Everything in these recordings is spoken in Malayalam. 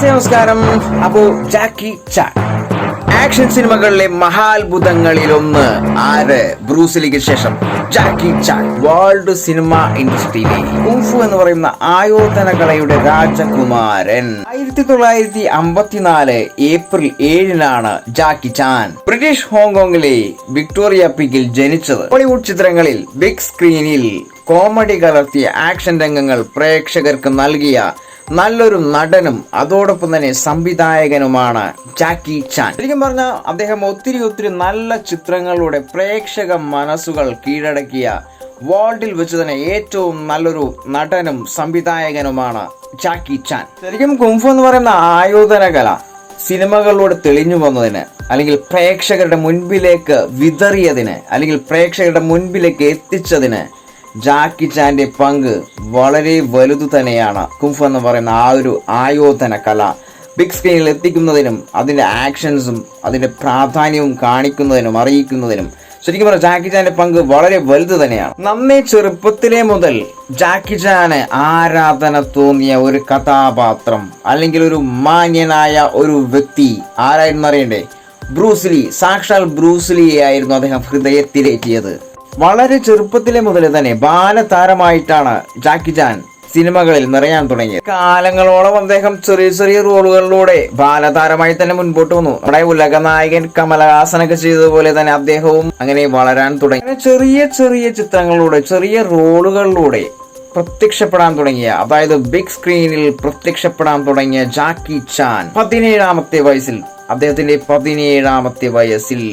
നമസ്കാരം. അപ്പോ ജാക്കി ചാൻ ആക്ഷൻ സിനിമകളിലെ മഹാത്ഭുതങ്ങളിലൊന്ന് ആര്? ബ്രൂസിലിക്ക് ശേഷം ജാക്കി ചാൻ. വേൾഡ് സിനിമ ഇൻഡസ്ട്രിയിലെ കുങ്ഫു എന്ന് പറയുന്ന ആയോധന കലയുടെ രാജകുമാരൻ. 1954 ഏപ്രിൽ 7-നാണ് ജാക്കി ചാൻ ബ്രിട്ടീഷ് ഹോങ്കോങ്ങിലെ വിക്ടോറിയ പീക്കിൽ ജനിച്ചത്. ബോളിവുഡ് ചിത്രങ്ങളിൽ ബിഗ് സ്ക്രീനിൽ കോമഡി കലർത്തിയ ആക്ഷൻ രംഗങ്ങൾ പ്രേക്ഷകർക്ക് നൽകിയ നല്ലൊരു നടനും അതോടൊപ്പം തന്നെ സംവിധായകനുമാണ് ജാക്കി ചാൻ. ശരിക്കും പറഞ്ഞാൽ അദ്ദേഹം ഒത്തിരി നല്ല ചിത്രങ്ങളിലൂടെ പ്രേക്ഷക മനസ്സുകൾ കീഴടക്കിയ വേൾഡിൽ വെച്ച് തന്നെ ഏറ്റവും നല്ലൊരു നടനും സംവിധായകനുമാണ് ജാക്കി ചാൻ. ശരിക്കും കുങ്ഫു എന്ന് പറയുന്ന ആയോധന കല സിനിമകളിലൂടെ തെളിഞ്ഞു വന്നതിന്, അല്ലെങ്കിൽ പ്രേക്ഷകരുടെ മുൻപിലേക്ക് വിതറിയതിന്, അല്ലെങ്കിൽ പ്രേക്ഷകരുടെ മുൻപിലേക്ക് എത്തിച്ചതിന് ജാക്കി ചാന്റെ പങ്ക് വളരെ വലുതു തന്നെയാണ്. കുങ്ഫു എന്ന് പറയുന്ന ആ ഒരു ആയോധന കല ബിഗ് സ്ക്രീനിൽ എത്തിക്കുന്നതിനും അതിന്റെ ആക്ഷൻസും അതിന്റെ പ്രാധാന്യവും കാണിക്കുന്നതിനും അറിയിക്കുന്നതിനും ശരിക്കും പറഞ്ഞാൽ ജാക്കി ചാന്റെ പങ്ക് വളരെ വലുത് തന്നെയാണ്. നന്നേ ചെറുപ്പത്തിലെ മുതൽ ജാക്കി ചാന് ആരാധന തോന്നിയ ഒരു കഥാപാത്രം, അല്ലെങ്കിൽ ഒരു മാന്യനായ ഒരു വ്യക്തി ആരായിരുന്നു അറിയണ്ടേ? ബ്രൂസ്ലി. സാക്ഷാൽ ബ്രൂസ്ലിയെ ആയിരുന്നു അദ്ദേഹം ഹൃദയത്തിലേറ്റിയത്. വളരെ ചെറുപ്പത്തിലെ മുതൽ തന്നെ ബാലതാരമായിട്ടാണ് ജാക്കി ചാൻ സിനിമകളിൽ നിറയാൻ തുടങ്ങിയത്. കാലങ്ങളോളം അദ്ദേഹം ചെറിയ റോളുകളിലൂടെ ബാലതാരമായി തന്നെ മുൻപോട്ട് വന്നു. നമ്മുടെ ഉലക നായകൻ കമലഹാസനൊക്കെ ചെയ്തതുപോലെ തന്നെ അദ്ദേഹവും അങ്ങനെ വളരാൻ തുടങ്ങി. ചെറിയ ചിത്രങ്ങളിലൂടെ, ചെറിയ റോളുകളിലൂടെ പ്രത്യക്ഷപ്പെടാൻ തുടങ്ങിയ, അതായത് ബിഗ് സ്ക്രീനിൽ പ്രത്യക്ഷപ്പെടാൻ തുടങ്ങിയ ജാക്കി ചാൻ 17-ാമത്തെ വയസ്സിൽ, അദ്ദേഹത്തിന്റെ 17-ാമത്തെ വയസ്സിൽ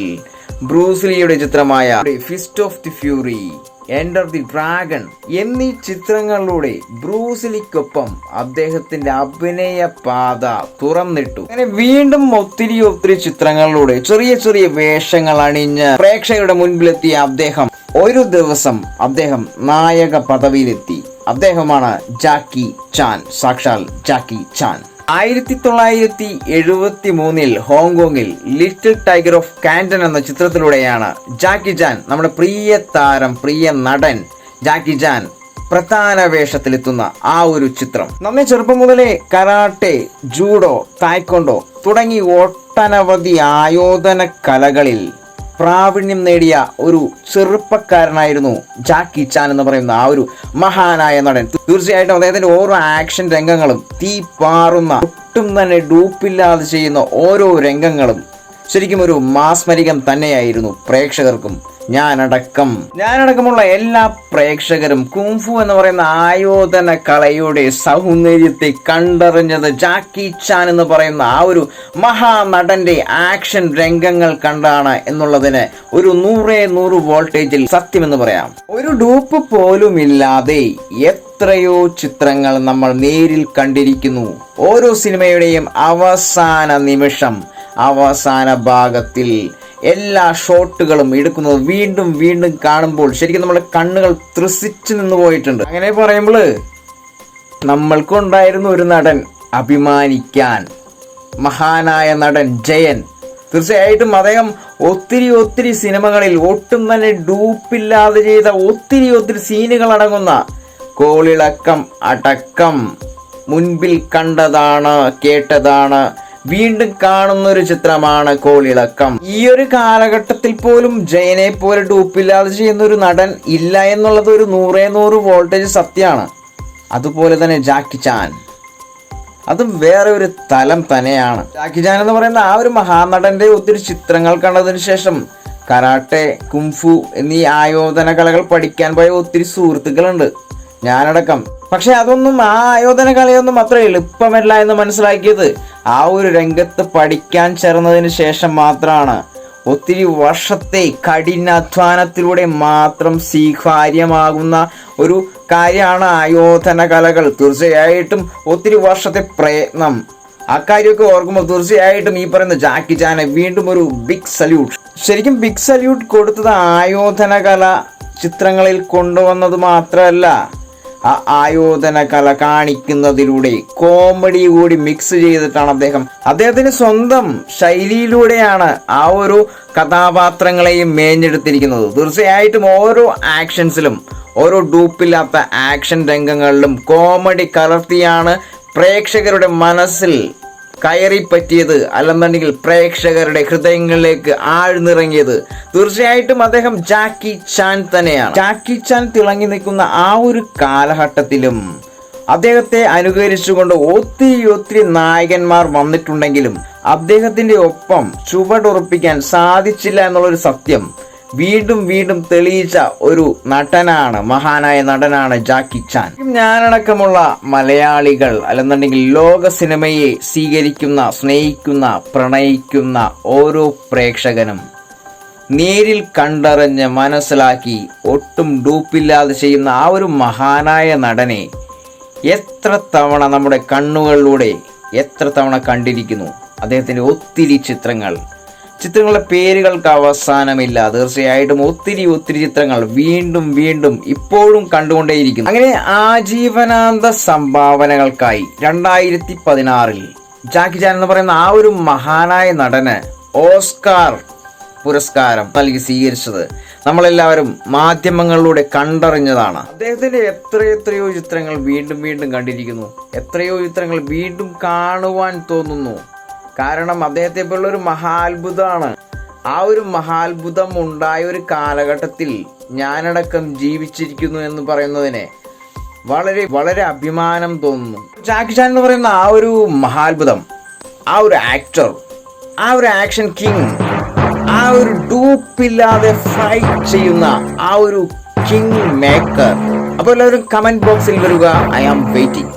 ബ്രൂസ്ലിയുടെ ചിത്രമായ fist of the fury, enter the dragon എന്നീ ചിത്രങ്ങളിലൂടെ ബ്രൂസ്ലിക്കൊപ്പം അദ്ദേഹത്തിന്റെ അഭിനയ പാത തുറന്നിട്ടു. അങ്ങനെ വീണ്ടും ഒത്തിരി ചിത്രങ്ങളിലൂടെ ചെറിയ വേഷങ്ങൾ അണിഞ്ഞ് പ്രേക്ഷകരുടെ മുൻപിലെത്തിയ അദ്ദേഹം ഒരു ദിവസം അദ്ദേഹം നായക പദവിയിലെത്തി. അദ്ദേഹമാണ് ജാക്കി ചാൻ, സാക്ഷാൽ ജാക്കി ചാൻ. 1973 ഹോങ്കോങ്ങിൽ ലിറ്റിൽ ടൈഗർ ഓഫ് കാന്റൺ എന്ന ചിത്രത്തിലൂടെയാണ് ജാക്കി ചാൻ, നമ്മുടെ പ്രിയ താരം, പ്രിയ നടൻ ജാക്കി ചാൻ പ്രധാന വേഷത്തിലെത്തുന്ന ആ ഒരു ചിത്രം. നമ്മെ ചെറുപ്പം മുതലേ കരാട്ടെ, ജൂഡോ, തായ്ക്കൊണ്ടോ തുടങ്ങി ഒട്ടനവധി ആയോധന കലകളിൽ പ്രാവീണ്യം നേടിയ ഒരു ചെറുപ്പക്കാരനായിരുന്നു ജാക്കി ചാൻ എന്ന് പറയുന്ന ആ ഒരു മഹാനായ നടൻ. തീർച്ചയായിട്ടും അദ്ദേഹത്തിന്റെ ഓരോ ആക്ഷൻ രംഗങ്ങളും, തീ പാറുന്ന, ഒട്ടും തന്നെ ഡൂപ്പില്ലാതെ ചെയ്യുന്ന ഓരോ രംഗങ്ങളും ശരിക്കും ഒരു മാസ്മരികം തന്നെയായിരുന്നു. പ്രേക്ഷകർക്കും ഞാനടക്കമുള്ള എല്ലാ പ്രേക്ഷകരും കുങ്ഫു എന്ന് പറയുന്ന ആയോധന കലയുടെ സൗന്ദര്യത്തെ കണ്ടറിഞ്ഞത് ജാക്കി ചാൻ എന്ന് പറയുന്ന ആ ഒരു മഹാനടന്റെ ആക്ഷൻ രംഗങ്ങൾ കണ്ടാണ് എന്നുള്ളതിന് ഒരു 100 വോൾട്ടേജിൽ സത്യമെന്ന് പറയാം. ഒരു ഡൂപ്പ് പോലും ഇല്ലാതെ എത്രയോ ചിത്രങ്ങൾ നമ്മൾ നേരിൽ കണ്ടിരിക്കുന്നു. ഓരോ സിനിമയുടെയും അവസാന നിമിഷം, അവസാന ഭാഗത്തിൽ എല്ലാ ഷോട്ടുകളും എടുക്കുന്നത് വീണ്ടും കാണുമ്പോൾ ശരിക്കും നമ്മുടെ കണ്ണുകൾ ത്രസിച്ചു നിന്ന് പോയിട്ടുണ്ട്. അങ്ങനെ പറയുമ്പോൾ നമ്മൾക്കുണ്ടായിരുന്ന ഒരു നടൻ, അഭിമാനിക്കാൻ, മഹാനായ നടൻ ജയൻ. തീർച്ചയായിട്ടും അദ്ദേഹം ഒത്തിരി സിനിമകളിൽ ഒട്ടും തന്നെ ഡൂപ്പില്ലാതെ ചെയ്ത ഒത്തിരി സീനുകൾ അടങ്ങുന്ന കോളിളക്കം അടക്കം മുൻപിൽ കണ്ടതാണ്, കേട്ടതാണ്, വീണ്ടും കാണുന്ന ഒരു ചിത്രമാണ് കോളിളക്കം. ഈ ഒരു കാലഘട്ടത്തിൽ പോലും ജയനെ പോലെ ഡൂപ്പില്ലാതെ ചെയ്യുന്ന ഒരു നടൻ ഇല്ല എന്നുള്ളത് ഒരു 100 വോൾട്ടേജ് സത്യമാണ്. അതുപോലെ തന്നെ ജാക്കി ചാൻ, അതും വേറെ ഒരു തലം തന്നെയാണ്. ജാക്കി ചാൻ എന്ന് പറയുന്ന ആ ഒരു മഹാനടന്റെ ഒത്തിരി ചിത്രങ്ങൾ കണ്ടതിന് ശേഷം കരാട്ടെ, കുങ്ഫു എന്നീ ആയോധന കലകൾ പഠിക്കാൻ പോയ ഒത്തിരി സുഹൃത്തുക്കളുണ്ട്, ഞാനടക്കം. പക്ഷെ അതൊന്നും, ആ ആയോധന കലയൊന്നും അത്ര എളുപ്പമല്ല എന്ന് മനസ്സിലാക്കിയത് ആ ഒരു രംഗത്ത് പഠിക്കാൻ ചേർന്നതിന് ശേഷം മാത്രമാണ്. ഒത്തിരി വർഷത്തെ കഠിനാധ്വാനത്തിലൂടെ മാത്രം സ്വീകാര്യമാകുന്ന ഒരു കാര്യമാണ് ആയോധന കലകൾ. തീർച്ചയായിട്ടും ഒത്തിരി വർഷത്തെ പ്രയത്നം, ആ കാര്യമൊക്കെ ഓർക്കുമ്പോൾ തീർച്ചയായിട്ടും ഈ പറയുന്ന ജാക്കി ചാനെ വീണ്ടും ഒരു ബിഗ് സല്യൂട്ട്. ശരിക്കും ബിഗ് സല്യൂട്ട് കൊടുത്തത് ആയോധന കല ചിത്രങ്ങളിൽ കൊണ്ടുവന്നത് മാത്രമല്ല, ആ ആയോധന കല കാണിക്കുന്നതിലൂടെ കോമഡി കൂടി മിക്സ് ചെയ്തിട്ടാണ് അദ്ദേഹത്തിന് സ്വന്തം ശൈലിയിലൂടെയാണ് ആ ഒരു കഥാപാത്രങ്ങളെയും മേഞ്ഞെടുത്തിരിക്കുന്നത്. തീർച്ചയായിട്ടും ഓരോ ആക്ഷൻസിലും, ഓരോ ഡൂപ്പില്ലാത്ത ആക്ഷൻ രംഗങ്ങളിലും കോമഡി കലർത്തിയാണ് പ്രേക്ഷകരുടെ മനസ്സിൽ കയറി പറ്റിയത്, അല്ലെന്നുണ്ടെങ്കിൽ പ്രേക്ഷകരുടെ ഹൃദയങ്ങളിലേക്ക് ആഴ്ന്നിറങ്ങിയത് തീർച്ചയായിട്ടും അദ്ദേഹം ജാക്കി ചാൻ തന്നെയാണ്. ജാക്കി ചാൻ തിളങ്ങി നിൽക്കുന്ന ആ ഒരു കാലഘട്ടത്തിലും അദ്ദേഹത്തെ അനുകരിച്ചുകൊണ്ട് ഒത്തിരി നായകന്മാർ വന്നിട്ടുണ്ടെങ്കിലും അദ്ദേഹത്തിന്റെ ഒപ്പം ചുവടുറപ്പിക്കാൻ സാധിച്ചില്ല എന്നുള്ളൊരു സത്യം വീണ്ടും തെളിയിച്ച ഒരു നടനാണ്, മഹാനായ നടനാണ് ജാക്കി ചാൻ. ഞാനടക്കമുള്ള മലയാളികൾ അല്ലെന്നുണ്ടെങ്കിൽ ലോക സിനിമയെ സ്വീകരിക്കുന്ന, സ്നേഹിക്കുന്ന, പ്രണയിക്കുന്ന ഓരോ പ്രേക്ഷകനും നേരിൽ കണ്ടറിഞ്ഞ് മനസ്സിലാക്കി ഒട്ടും ഡൂപ്പില്ലാതെ ചെയ്യുന്ന ആ ഒരു മഹാനായ നടനെ എത്ര തവണ നമ്മുടെ കണ്ണുകളിലൂടെ എത്ര തവണ കണ്ടിരിക്കുന്നു. അദ്ദേഹത്തിൻ്റെ ഒത്തിരി ചിത്രങ്ങളുടെ പേരുകൾക്ക് അവസാനമില്ല. തീർച്ചയായിട്ടും ഒത്തിരി ചിത്രങ്ങൾ വീണ്ടും ഇപ്പോഴും കണ്ടുകൊണ്ടേയിരിക്കുന്നു. അങ്ങനെ ആജീവനാന്ത സംഭാവനകൾക്കായി 2016 ജാക്കി ചാൻ എന്ന് പറയുന്ന ആ ഒരു മഹാനായ നടന് ഓസ്കാർ പുരസ്കാരം നൽകി സ്വീകരിച്ചത് നമ്മളെല്ലാവരും മാധ്യമങ്ങളിലൂടെ കണ്ടറിഞ്ഞതാണ്. അദ്ദേഹത്തിന്റെ എത്രയോ ചിത്രങ്ങൾ വീണ്ടും കണ്ടിരിക്കുന്നു. എത്രയോ ചിത്രങ്ങൾ വീണ്ടും കാണുവാൻ തോന്നുന്നു. കാരണം അദ്ദേഹത്തെ പോലുള്ള ഒരു മഹാത്ഭുതമാണ്. ആ ഒരു മഹാത്ഭുതം ഉണ്ടായ ഒരു കാലഘട്ടത്തിൽ ഞാനടക്കം ജീവിച്ചിരിക്കുന്നു എന്ന് പറയുന്നതിന് വളരെ അഭിമാനം തോന്നുന്നു. ജാക്കി ചാൻ എന്ന് പറയുന്ന ആ ഒരു മഹാത്ഭുതം, ആ ഒരു ആക്ടർ, ആ ഒരു ആക്ഷൻ കിങ്, ആ ഒരു ഡൂപ്പില്ലാതെ ഫൈറ്റ് ചെയ്യുന്ന ആ ഒരു കിങ് മേക്കർ. അപ്പോൾ എല്ലാവരും കമന്റ് ബോക്സിൽ വരിക. I am waiting.